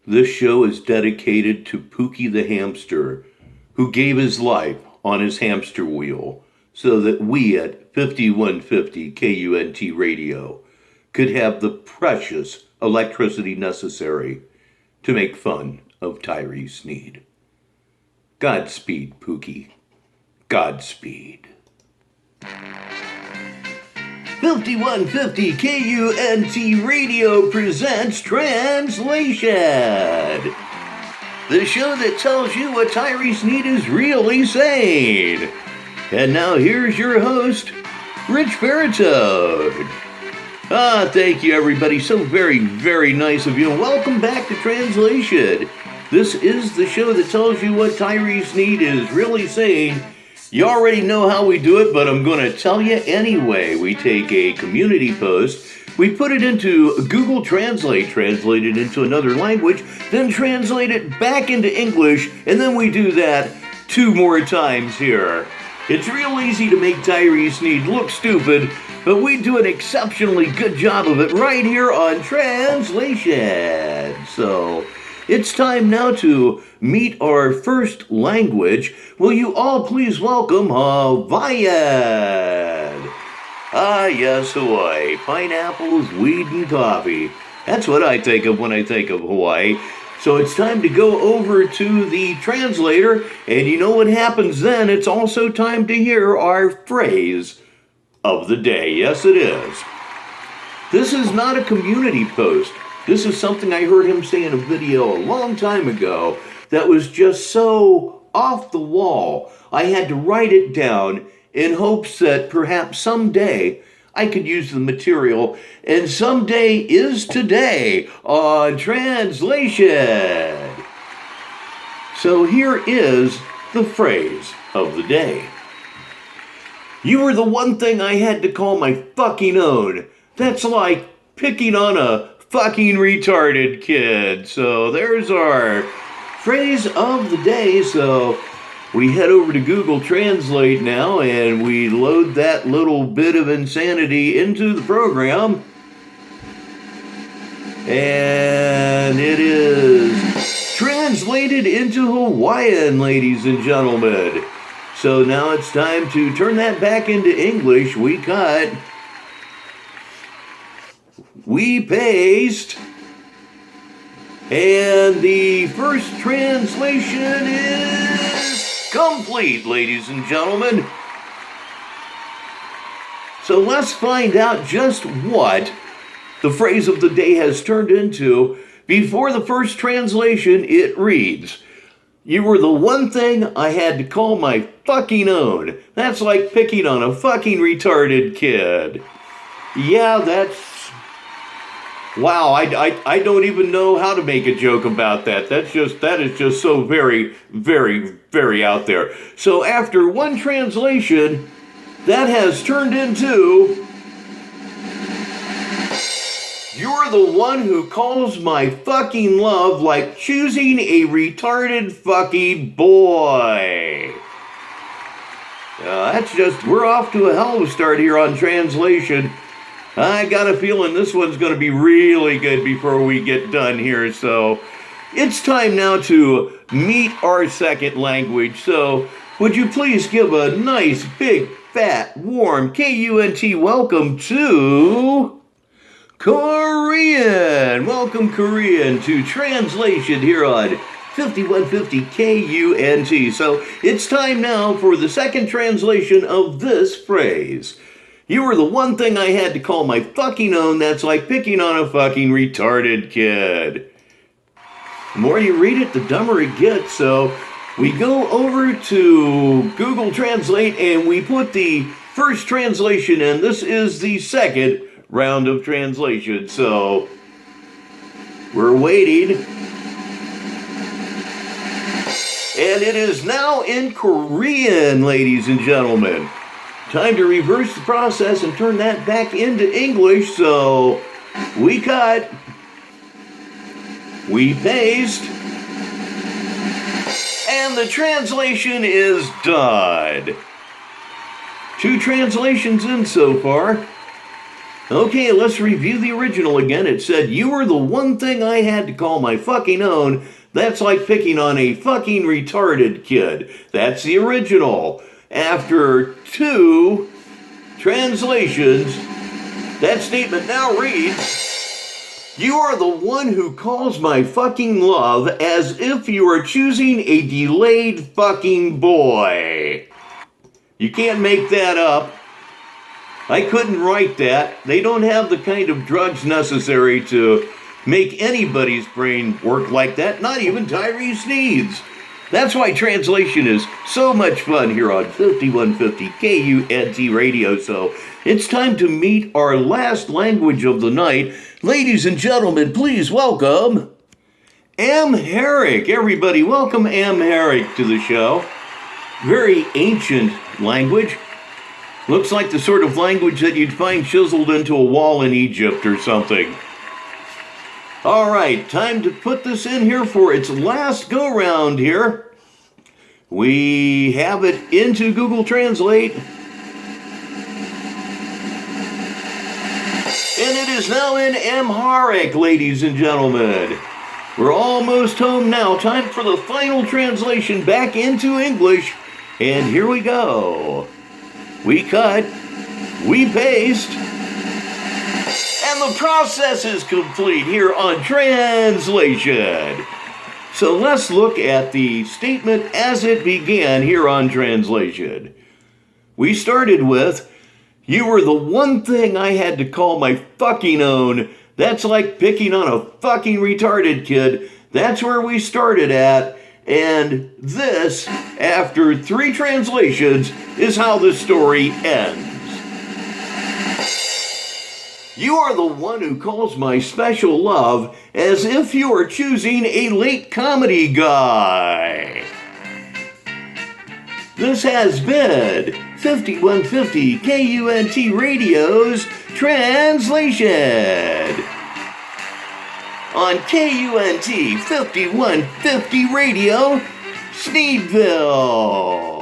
This show is dedicated to Pookie the hamster, who gave his life on his hamster wheel so that we at 5150 KUNT Radio could have the precious electricity necessary to make fun of Tyree Sneed. Godspeed, Pookie. Godspeed. 5150 KUNT Radio presents Translation, the show that tells you what Tyree Sneed is really saying. And now here's your host, Rich Ferritoad. Thank you everybody, so very, very nice of you, and welcome back to Translation. This is the show that tells you what Tyree Sneed is really saying. You already know how we do it, but I'm going to tell you anyway. We take a community post, we put it into Google Translate, translate it into another language, then translate it back into English, and then we do that 2 more times here. It's real easy to make Tyree Sneed look stupid, but we do an exceptionally good job of it right here on Translation. So it's time now to meet our first language. Will you all please welcome Hawaiian? Yes, Hawaii. Pineapples, weed, and coffee. That's what I think of when I think of Hawaii. So it's time to go over to the translator, and you know what happens then? It's also time to hear our phrase of the day. Yes, it is. This is not a community post. This is something I heard him say in a video a long time ago that was just so off the wall. I had to write it down in hopes that perhaps someday I could use the material, and someday is today on Translation. So here is the phrase of the day. You were the one thing I had to call my fucking own. That's like picking on a fucking retarded kid. So there's our phrase of the day. So we head over to Google Translate now and we load that little bit of insanity into the program. And it is translated into Hawaiian, ladies and gentlemen. So now it's time to turn that back into English. We cut. We paste, and the first translation is complete, ladies and gentlemen. So let's find out just what the phrase of the day has turned into. Before the first translation, it reads, you were the one thing I had to call my fucking own. That's like picking on a fucking retarded kid. Yeah, that's... Wow, I don't even know how to make a joke about that. That is just so very, very, very out there. So after one translation, that has turned into, you're the one who calls my fucking love like choosing a retarded fucking boy. We're off to a hell of a start here on Translation. I got a feeling this one's going to be really good before we get done here. So it's time now to meet our second language. So would you please give a nice, big, fat, warm KUNT welcome to Korean. Welcome, Korean, to Translation here on 5150 KUNT. So it's time now for the second translation of this phrase. You were the one thing I had to call my fucking own. That's like picking on a fucking retarded kid. The more you read it, the dumber it gets. So we go over to Google Translate and we put the first translation in. This is the second round of translation. So we're waiting. And it is now in Korean, ladies and gentlemen. Time to reverse the process and turn that back into English. So we cut, we paste, and the translation is done. 2 translations in so far. Okay, let's review the original again. It said, "You were the one thing I had to call my fucking own. That's like picking on a fucking retarded kid." That's the original. After 2 translations, that statement now reads, "You are the one who calls my fucking love as if you are choosing a delayed fucking boy." You can't make that up. I couldn't write that. They don't have the kind of drugs necessary to make anybody's brain work like that, not even Tyrese Sneed's. That's why translation is so much fun here on 5150 KUNT Radio. So it's time to meet our last language of the night. Ladies and gentlemen, please welcome Amharic. Everybody, welcome Amharic to the show. Very ancient language. Looks like the sort of language that you'd find chiseled into a wall in Egypt or something. All right, time to put this in here for its last go-round here. We have it into Google Translate. And it is now in Amharic, ladies and gentlemen. We're almost home now. Time for the final translation back into English. And here we go. We cut, we paste, and the process is complete here on translation. So let's look at the statement as it began here on translation. We started with, "You were the one thing I had to call my fucking own. That's like picking on a fucking retarded kid." That's where we started at. And this, after 3 translations, is how the story ends. "You are the one who calls my special love as if you were choosing a late comedy guy." This has been 5150 KUNT Radio's translation. On KUNT 5150 Radio, Sneedville.